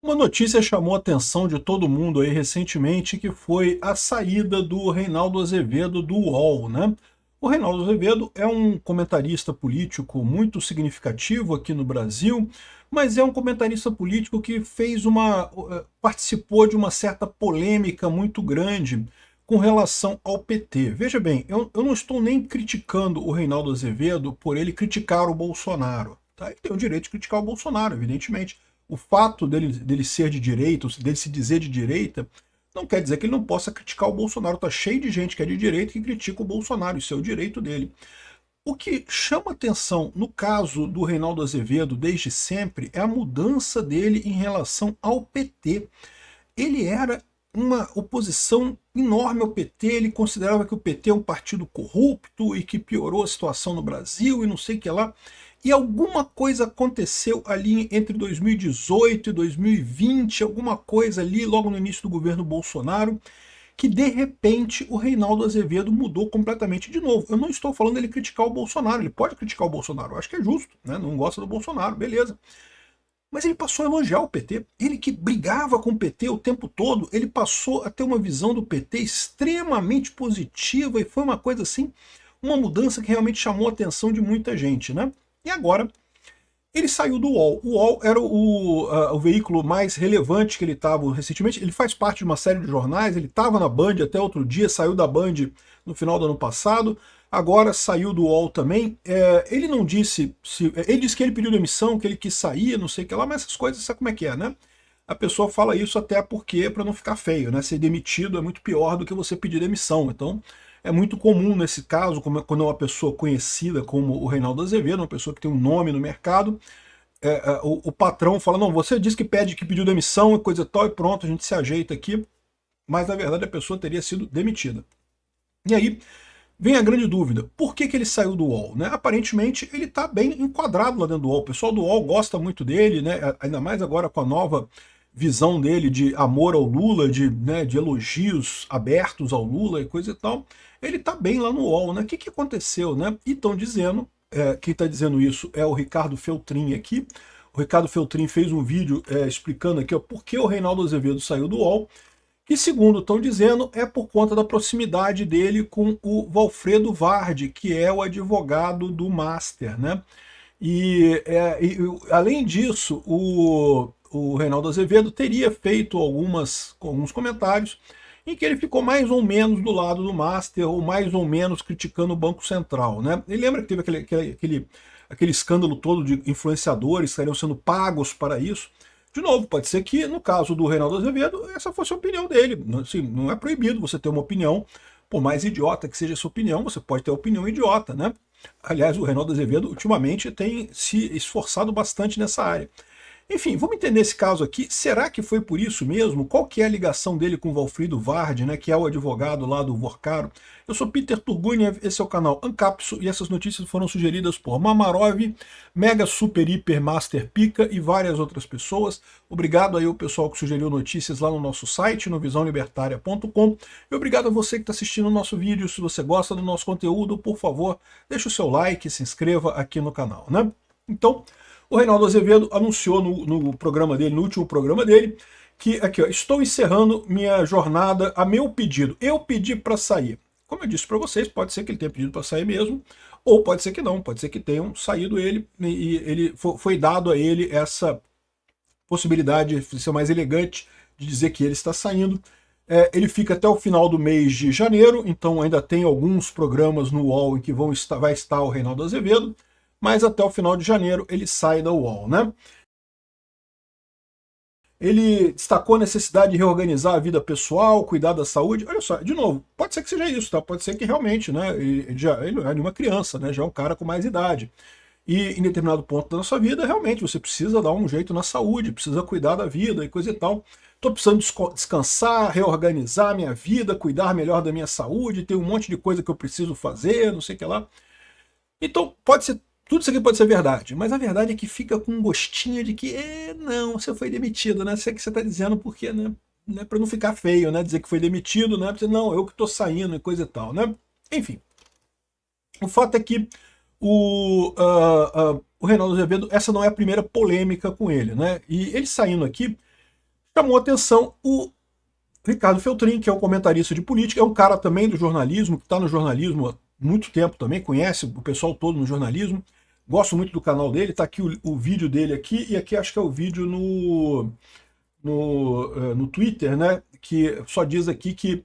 Uma notícia chamou a atenção de todo mundo aí recentemente, que foi a saída do Reinaldo Azevedo do UOL, né? O Reinaldo Azevedo é um comentarista político muito significativo aqui no Brasil, mas é um comentarista político que participou de uma certa polêmica muito grande com relação ao PT. Veja bem, eu não estou nem criticando o Reinaldo Azevedo por ele criticar o Bolsonaro, tá? Ele tem o direito de criticar o Bolsonaro, evidentemente. O fato dele ser de direita, dele se dizer de direita, não quer dizer que ele não possa criticar o Bolsonaro. Está cheio de gente que é de direita que critica o Bolsonaro, isso é o direito dele. O que chama atenção no caso do Reinaldo Azevedo desde sempre é a mudança dele em relação ao PT. Ele era uma oposição enorme ao PT, ele considerava que o PT é um partido corrupto e que piorou a situação no Brasil e não sei o que lá. E alguma coisa aconteceu ali entre 2018 e 2020, alguma coisa ali logo no início do governo Bolsonaro, que de repente o Reinaldo Azevedo mudou completamente de novo. Eu não estou falando dele criticar o Bolsonaro, ele pode criticar o Bolsonaro, eu acho que é justo, né? Não gosta do Bolsonaro, beleza. Mas ele passou a elogiar o PT. Ele que brigava com o PT o tempo todo, ele passou a ter uma visão do PT extremamente positiva e foi uma coisa assim, uma mudança que realmente chamou a atenção de muita gente, né? E agora, ele saiu do UOL. O UOL era o veículo mais relevante que ele estava recentemente. Ele faz parte de uma série de jornais, ele estava na Band até outro dia, saiu da Band no final do ano passado, agora saiu do UOL também. Ele não disse, ele disse que ele pediu demissão, que ele quis sair, não sei o que lá, mas essas coisas, sabe como é que é, né? A pessoa fala isso até porque, para não ficar feio, né? Ser demitido é muito pior do que você pedir demissão. Então, é muito comum nesse caso, quando é uma pessoa conhecida como o Reinaldo Azevedo, uma pessoa que tem um nome no mercado, o patrão fala, não, você disse que pediu demissão e coisa e tal, e pronto, a gente se ajeita aqui, mas na verdade a pessoa teria sido demitida. E aí vem a grande dúvida, por que ele saiu do UOL? Né? Aparentemente ele está bem enquadrado lá dentro do UOL, o pessoal do UOL gosta muito dele, né? Ainda mais agora com a nova visão dele de amor ao Lula, de elogios abertos ao Lula e coisa e tal. Ele está bem lá no UOL, né? O que aconteceu, né? E estão dizendo, quem está dizendo isso é o Ricardo Feltrin aqui. O Ricardo Feltrin fez um vídeo explicando aqui por que o Reinaldo Azevedo saiu do UOL, que segundo estão dizendo é por conta da proximidade dele com o Valfredo Vardi, que é o advogado do Master, né? E além disso, o Reinaldo Azevedo teria feito alguns comentários em que ele ficou mais ou menos do lado do Master, ou mais ou menos criticando o Banco Central, né? Ele lembra que teve aquele escândalo todo de influenciadores que estariam sendo pagos para isso. De novo, pode ser que, no caso do Reinaldo Azevedo, essa fosse a opinião dele. Assim, não é proibido você ter uma opinião, por mais idiota que seja a sua opinião, você pode ter opinião idiota, né? Aliás, o Reinaldo Azevedo, ultimamente, tem se esforçado bastante nessa área. Enfim, vamos entender esse caso aqui. Será que foi por isso mesmo? Qual que é a ligação dele com o Valfrido Vardi, né, que é o advogado lá do Vorcaro? Eu sou Peter Turguniev, esse é o canal Ancapso e essas notícias foram sugeridas por Mamarov, Mega Super Hiper Master Pica e várias outras pessoas. Obrigado aí ao pessoal que sugeriu notícias lá no nosso site, no visãolibertaria.com. E obrigado a você que está assistindo o nosso vídeo. Se você gosta do nosso conteúdo, por favor, deixe o seu like e se inscreva aqui no canal, né? Então, o Reinaldo Azevedo anunciou no programa dele, no último programa dele, que aqui, ó, estou encerrando minha jornada a meu pedido. Eu pedi para sair. Como eu disse para vocês, pode ser que ele tenha pedido para sair mesmo, ou pode ser que não, pode ser que tenham saído ele e ele foi dado a ele essa possibilidade de ser mais elegante, de dizer que ele está saindo. Ele fica até o final do mês de janeiro, então ainda tem alguns programas no UOL em que vai estar o Reinaldo Azevedo, mas até o final de janeiro ele sai da UOL, né? Ele destacou a necessidade de reorganizar a vida pessoal, cuidar da saúde. Olha só, de novo, pode ser que seja isso, tá? Pode ser que realmente, né? Ele não é uma criança, né? Já é um cara com mais idade. E em determinado ponto da sua vida, realmente, você precisa dar um jeito na saúde, precisa cuidar da vida e coisa e tal. Estou precisando descansar, reorganizar minha vida, cuidar melhor da minha saúde, tem um monte de coisa que eu preciso fazer, não sei o que lá. Então, pode ser, tudo isso aqui pode ser verdade, mas a verdade é que fica com um gostinho de que, não, você foi demitido, né? Isso é que você está dizendo porque, né? Para não ficar feio, né? Dizer que foi demitido, né? Porque, não, eu que estou saindo e coisa e tal, né? Enfim, o fato é que o Reinaldo Azevedo, essa não é a primeira polêmica com ele, né? E ele saindo aqui, chamou atenção o Ricardo Feltrin, que é um comentarista de política, é um cara também do jornalismo, que está no jornalismo há muito tempo também, conhece o pessoal todo no jornalismo, gosto muito do canal dele, está aqui o vídeo dele aqui, e aqui acho que é o vídeo no Twitter, né, que só diz aqui que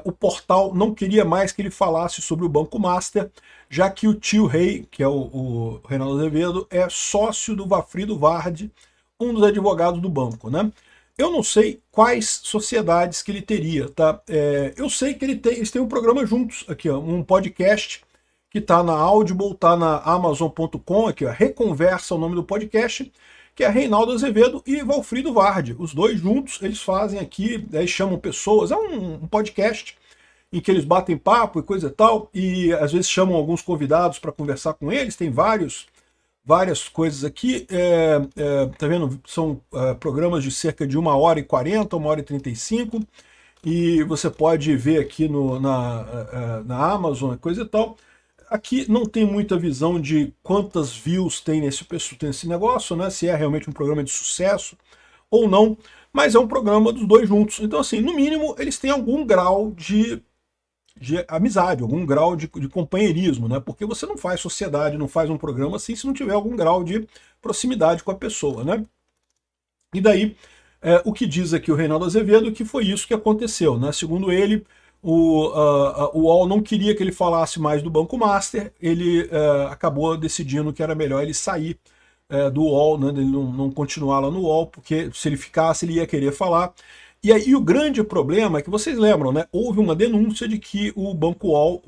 o portal não queria mais que ele falasse sobre o Banco Master, já que o tio Rei, que é o Reinaldo Azevedo, é sócio do Valfrido Vardi, um dos advogados do banco, né? Eu não sei quais sociedades que ele teria, tá? Eu sei que eles têm um programa juntos aqui, ó, um podcast que tá na Audible, tá na Amazon.com, aqui, ó, Reconversa, o nome do podcast, que é Reinaldo Azevedo e Valfrido Vardi. Os dois juntos, eles fazem aqui, aí chamam pessoas, é um podcast em que eles batem papo e coisa e tal, e às vezes chamam alguns convidados para conversar com eles, tem várias coisas aqui, tá vendo? São programas de cerca de 1h40, 1h35, e você pode ver aqui na Amazon, coisa e tal. Aqui não tem muita visão de quantas views tem nesse negócio, né? Se é realmente um programa de sucesso ou não, mas é um programa dos dois juntos. Então, assim, no mínimo, eles têm algum grau de amizade, algum grau de companheirismo, né? Porque você não faz sociedade, não faz um programa assim se não tiver algum grau de proximidade com a pessoa, né? E daí, o que diz aqui o Reinaldo Azevedo, que foi isso que aconteceu, né? Segundo ele, o UOL não queria que ele falasse mais do Banco Master, ele acabou decidindo que era melhor ele sair do UOL, né? Ele não continuar lá no UOL, porque se ele ficasse, ele ia querer falar. E aí o grande problema é que vocês lembram, né? Houve uma denúncia de que o Banco UOL,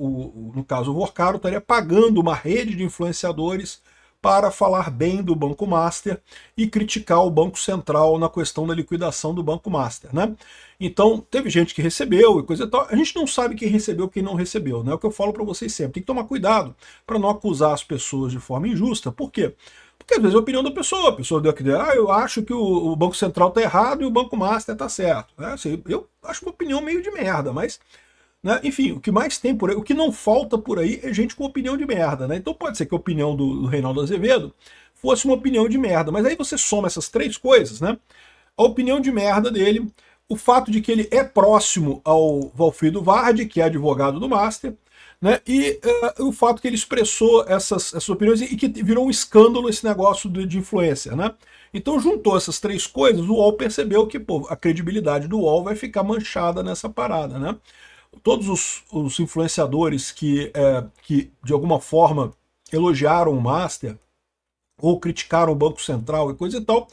no caso o Vorcaro, estaria pagando uma rede de influenciadores para falar bem do Banco Master e criticar o Banco Central na questão da liquidação do Banco Master, né? Então, teve gente que recebeu e coisa e tal. A gente não sabe quem recebeu e quem não recebeu, né? É o que eu falo para vocês sempre. Tem que tomar cuidado para não acusar as pessoas de forma injusta. Por quê? Porque às vezes é a opinião da pessoa. A pessoa deu aqui, eu acho que o Banco Central está errado e o Banco Master está certo. Né? Assim, eu acho uma opinião meio de merda, mas... Né? Enfim, o que mais tem por aí, o que não falta por aí é gente com opinião de merda, né? Então pode ser que a opinião do Reinaldo Azevedo fosse uma opinião de merda, mas aí você soma essas três coisas, né? A opinião de merda dele, o fato de que ele é próximo ao Valfrido Vardi, que é advogado do Master, né? E o fato que ele expressou essas opiniões e que virou um escândalo esse negócio de influência, né? Então juntou essas três coisas, o UOL percebeu que pô, a credibilidade do UOL vai ficar manchada nessa parada, né? Todos os influenciadores que de alguma forma elogiaram o Master ou criticaram o Banco Central e coisa e tal,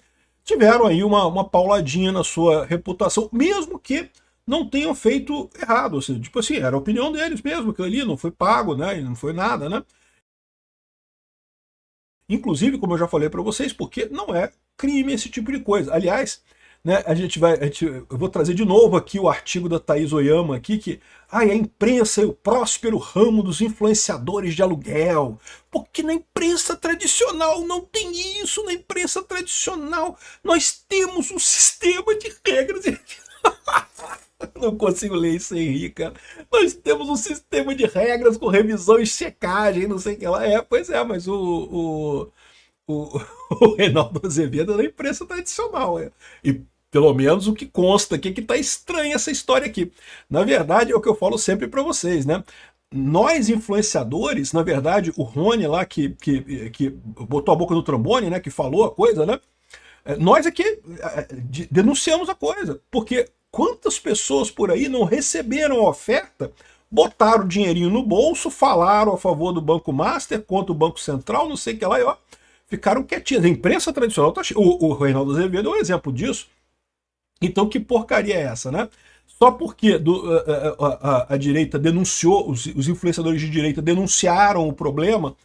tiveram aí uma pauladinha na sua reputação, mesmo que não tenham feito errado. Ou seja, tipo assim, era a opinião deles mesmo, que ali não foi pago, né? Não foi nada, né? Inclusive, como eu já falei para vocês, porque não é crime esse tipo de coisa. Aliás, né, eu vou trazer de novo aqui o artigo da Thaís Oyama aqui, que a imprensa é o próspero ramo dos influenciadores de aluguel. Porque na imprensa tradicional não tem isso, na imprensa tradicional nós temos um sistema de regras. Não consigo ler isso aí, rir, cara. Nós temos um sistema de regras com revisão e checagem, não sei o que lá. Pois é, mas o Reinaldo Azevedo é da imprensa tradicional. E pelo menos o que consta aqui é que tá estranha essa história aqui. Na verdade, é o que eu falo sempre para vocês, né? Nós, influenciadores, na verdade, o Rony lá, que botou a boca no trombone, né? Que falou a coisa, né? Nós aqui denunciamos a coisa. Porque quantas pessoas por aí não receberam a oferta, botaram o dinheirinho no bolso, falaram a favor do Banco Master, contra o Banco Central, não sei o que lá, e ó, ficaram quietinhos. A imprensa tradicional, o Reinaldo Azevedo é um exemplo disso. Então que porcaria é essa, né? Só porque a direita denunciou, os influenciadores de direita denunciaram o problema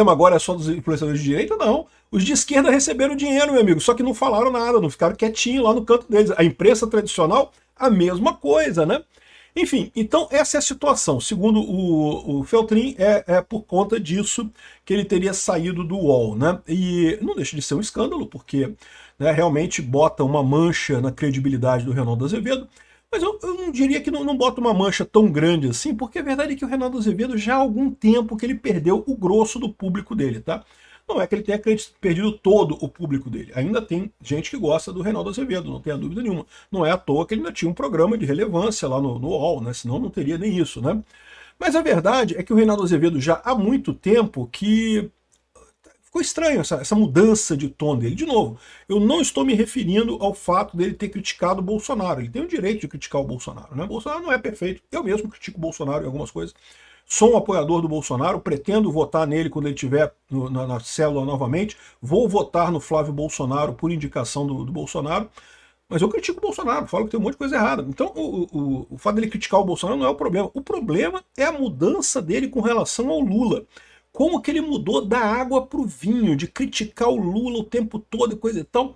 agora é só dos influenciadores de direita? Não. Os de esquerda receberam dinheiro, meu amigo, só que não falaram nada, não ficaram quietinhos lá no canto deles. A imprensa tradicional, a mesma coisa, né? Enfim, então essa é a situação. Segundo o Feltrin, é por conta disso que ele teria saído do UOL, né? E não deixa de ser um escândalo, porque né, realmente bota uma mancha na credibilidade do Reinaldo Azevedo, mas eu não diria que não bota uma mancha tão grande assim, porque a verdade é que o Reinaldo Azevedo já há algum tempo que ele perdeu o grosso do público dele, tá? Não é que ele tenha perdido todo o público dele. Ainda tem gente que gosta do Reinaldo Azevedo, não tenha dúvida nenhuma. Não é à toa que ele ainda tinha um programa de relevância lá no UOL, né? Senão não teria nem isso, né? Mas a verdade é que o Reinaldo Azevedo já há muito tempo que ficou estranho essa mudança de tom dele. De novo, eu não estou me referindo ao fato dele ter criticado o Bolsonaro. Ele tem o direito de criticar o Bolsonaro, né? O Bolsonaro não é perfeito. Eu mesmo critico o Bolsonaro em algumas coisas. Sou um apoiador do Bolsonaro, pretendo votar nele quando ele estiver na célula novamente. Vou votar no Flávio Bolsonaro por indicação do Bolsonaro. Mas eu critico o Bolsonaro, falo que tem um monte de coisa errada. Então, o fato dele criticar o Bolsonaro não é o problema. O problema é a mudança dele com relação ao Lula. Como que ele mudou da água para o vinho, de criticar o Lula o tempo todo e coisa e tal.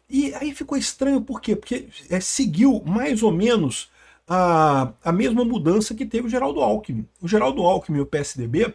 E aí ficou estranho, por quê? Porque seguiu mais ou menos a mesma mudança que teve o Geraldo Alckmin. O Geraldo Alckmin e o PSDB,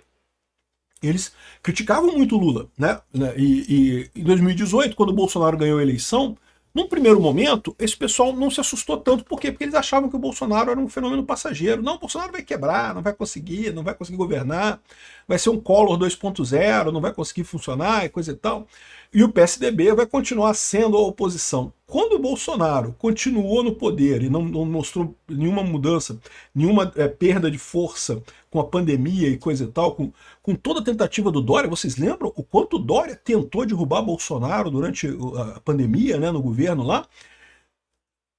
eles criticavam muito o Lula, né? E em 2018, quando o Bolsonaro ganhou a eleição, num primeiro momento, esse pessoal não se assustou tanto. Por quê? Porque eles achavam que o Bolsonaro era um fenômeno passageiro. Não, o Bolsonaro vai quebrar, não vai conseguir governar, vai ser um Collor 2.0, não vai conseguir funcionar e coisa e tal. E o PSDB vai continuar sendo a oposição. Quando o Bolsonaro continuou no poder e não mostrou nenhuma mudança, nenhuma perda de força com a pandemia e coisa e tal, com toda a tentativa do Dória, vocês lembram o quanto o Dória tentou derrubar Bolsonaro durante a pandemia, né, no governo lá?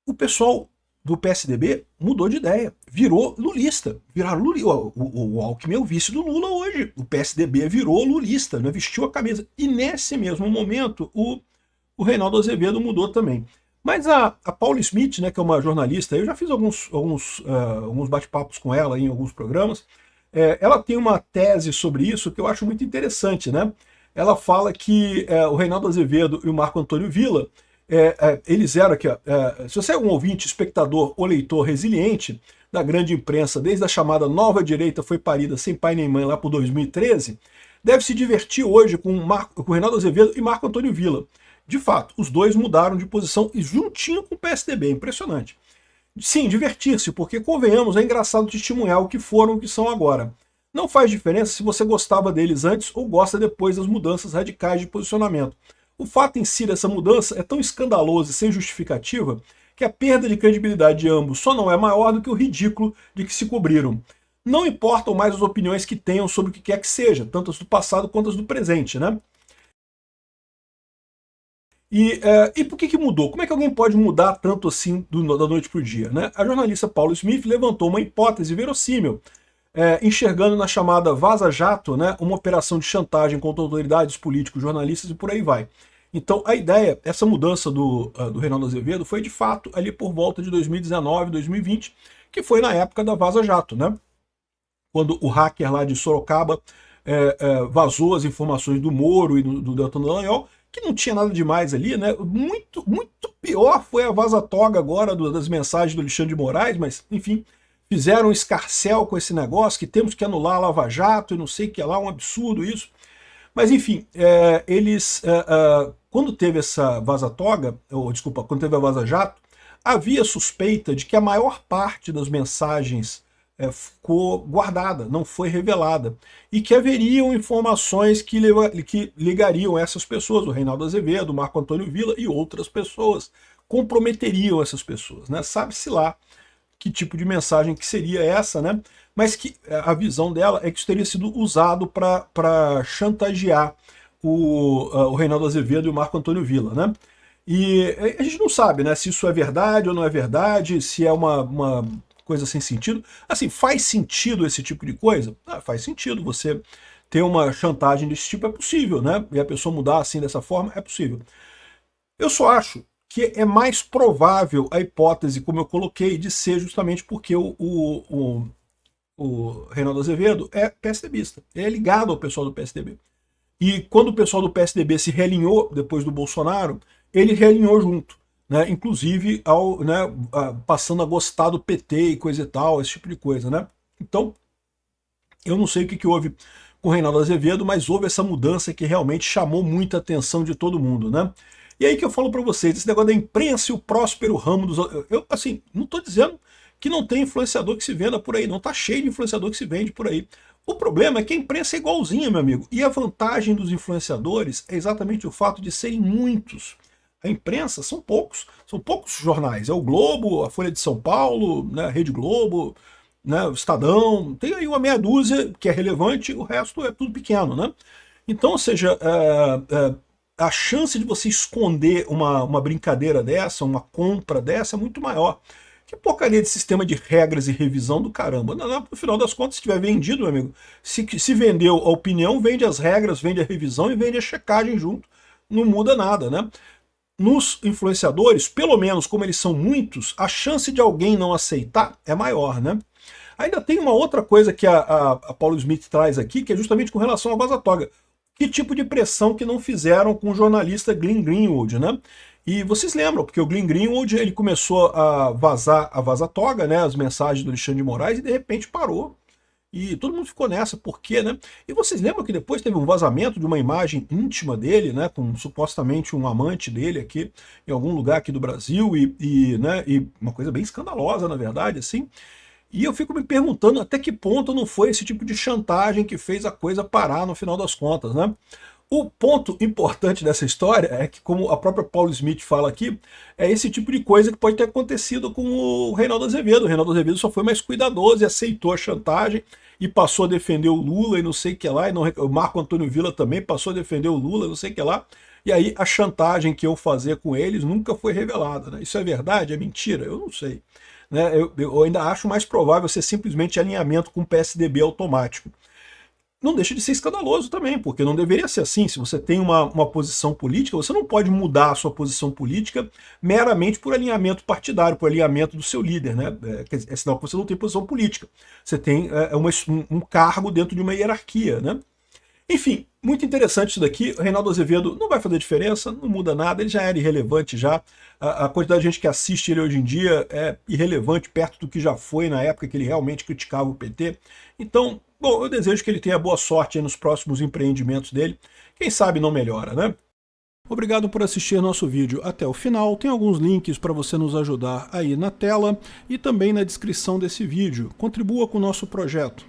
O pessoal do PSDB mudou de ideia, virou lulista. O Alckmin é o vice do Lula hoje. O PSDB virou lulista, né, vestiu a camisa. E nesse mesmo momento, o Reinaldo Azevedo mudou também. Mas a Paula Smith, né, que é uma jornalista, eu já fiz alguns bate-papos com ela em alguns programas. Ela tem uma tese sobre isso que eu acho muito interessante, né? Ela fala que o Reinaldo Azevedo e o Marco Antônio Villa, eles eram aqui, se você é um ouvinte, espectador ou leitor resiliente da grande imprensa, desde a chamada Nova Direita foi parida sem pai nem mãe lá por 2013, deve se divertir hoje com o Reinaldo Azevedo e Marco Antônio Villa. De fato, os dois mudaram de posição e juntinho com o PSDB, impressionante. Sim, divertir-se, porque convenhamos, é engraçado testemunhar o que foram, o que são agora. Não faz diferença se você gostava deles antes ou gosta depois das mudanças radicais de posicionamento. O fato em si dessa mudança é tão escandaloso e sem justificativa que a perda de credibilidade de ambos só não é maior do que o ridículo de que se cobriram. Não importam mais as opiniões que tenham sobre o que quer que seja, tanto as do passado quanto as do presente, né? E por que mudou? Como é que alguém pode mudar tanto assim da noite para o dia, né? A jornalista Paula Smith levantou uma hipótese verossímil, enxergando na chamada Vaza Jato, né, uma operação de chantagem contra autoridades, políticos, jornalistas e por aí vai. Então a ideia, essa mudança do Reinaldo Azevedo foi de fato ali por volta de 2019, 2020, que foi na época da Vaza Jato, né? Quando o hacker lá de Sorocaba vazou as informações do Moro e do Deltan Dallagnol, que não tinha nada demais ali, né? Muito, muito pior foi a vaza-toga agora das mensagens do Alexandre de Moraes, mas, enfim, fizeram um escarcéu com esse negócio, que temos que anular a Lava Jato e não sei o que lá, um absurdo isso. Mas, enfim, quando teve essa vaza-toga, quando teve a vaza-jato, havia suspeita de que a maior parte das mensagens ficou guardada, não foi revelada, e que haveriam informações que ligariam essas pessoas, o Reinaldo Azevedo, o Marco Antônio Villa e outras pessoas, comprometeriam essas pessoas, né? Sabe-se lá que tipo de mensagem que seria essa, né? Mas que a visão dela é que isso teria sido usado para chantagear o Reinaldo Azevedo e o Marco Antônio Villa, né? E a gente não sabe, né, se isso é verdade ou não é verdade, se é uma coisa sem sentido. Assim, faz sentido esse tipo de coisa? Faz sentido. Você ter uma chantagem desse tipo é possível, né? E a pessoa mudar assim dessa forma é possível. Eu só acho que é mais provável a hipótese, como eu coloquei, de ser justamente porque o Reinaldo Azevedo é PSDBista, é ligado ao pessoal do PSDB. E quando o pessoal do PSDB se realinhou depois do Bolsonaro, ele realinhou junto. Né, inclusive passando a gostar do PT e coisa e tal, esse tipo de coisa, né? Então, eu não sei o que houve com o Reinaldo Azevedo, mas houve essa mudança que realmente chamou muita atenção de todo mundo, né? E aí que eu falo para vocês, esse negócio da imprensa e o próspero ramo dos... Eu, assim, não estou dizendo que não tem influenciador que se venda por aí, não, tá cheio de influenciador que se vende por aí. O problema é que a imprensa é igualzinha, meu amigo, e a vantagem dos influenciadores é exatamente o fato de serem muitos. A imprensa são poucos jornais, é o Globo, a Folha de São Paulo, né, a Rede Globo, né, o Estadão, tem aí uma meia dúzia que é relevante, o resto é tudo pequeno, né? Então, ou seja, a chance de você esconder uma brincadeira dessa, uma compra dessa, é muito maior. Que porcaria de sistema de regras e revisão do caramba. No final das contas, se tiver vendido, meu amigo, se vendeu a opinião, vende as regras, vende a revisão e vende a checagem junto. Não muda nada, né? Nos influenciadores, pelo menos como eles são muitos, a chance de alguém não aceitar é maior, né? Ainda tem uma outra coisa que a Paulo Smith traz aqui, que é justamente com relação à Vaza Toga. Que tipo de pressão que não fizeram com o jornalista Glenn Greenwald, né? E vocês lembram, porque o Glenn Greenwald ele começou a vazar a Vaza Toga, né, as mensagens do Alexandre de Moraes, e de repente parou. E todo mundo ficou nessa, por quê, né? E vocês lembram que depois teve um vazamento de uma imagem íntima dele, né, com supostamente um amante dele aqui, em algum lugar aqui do Brasil, né, e uma coisa bem escandalosa, na verdade, assim. E eu fico me perguntando até que ponto não foi esse tipo de chantagem que fez a coisa parar no final das contas, né? O ponto importante dessa história é que, como a própria Paulo Smith fala aqui, é esse tipo de coisa que pode ter acontecido com o Reinaldo Azevedo. O Reinaldo Azevedo só foi mais cuidadoso e aceitou a chantagem e passou a defender o Lula e não sei o que lá, e não, o Marco Antônio Villa também passou a defender o Lula, não sei o que lá, e aí a chantagem que eu fazia com eles nunca foi revelada, né? Isso é verdade? É mentira? Eu não sei. Né? Eu ainda acho mais provável ser simplesmente alinhamento com o PSDB automático. Não deixa de ser escandaloso também, porque não deveria ser assim. Se você tem uma posição política, você não pode mudar a sua posição política meramente por alinhamento partidário, por alinhamento do seu líder, né? É sinal que você não tem posição política. Você tem um cargo dentro de uma hierarquia, né? Enfim, muito interessante isso daqui. O Reinaldo Azevedo não vai fazer diferença, não muda nada, ele já era irrelevante já. A quantidade de gente que assiste ele hoje em dia é irrelevante perto do que já foi na época que ele realmente criticava o PT. Então, bom, eu desejo que ele tenha boa sorte aí nos próximos empreendimentos dele. Quem sabe não melhora, né? Obrigado por assistir nosso vídeo até o final. Tem alguns links para você nos ajudar aí na tela e também na descrição desse vídeo. Contribua com o nosso projeto.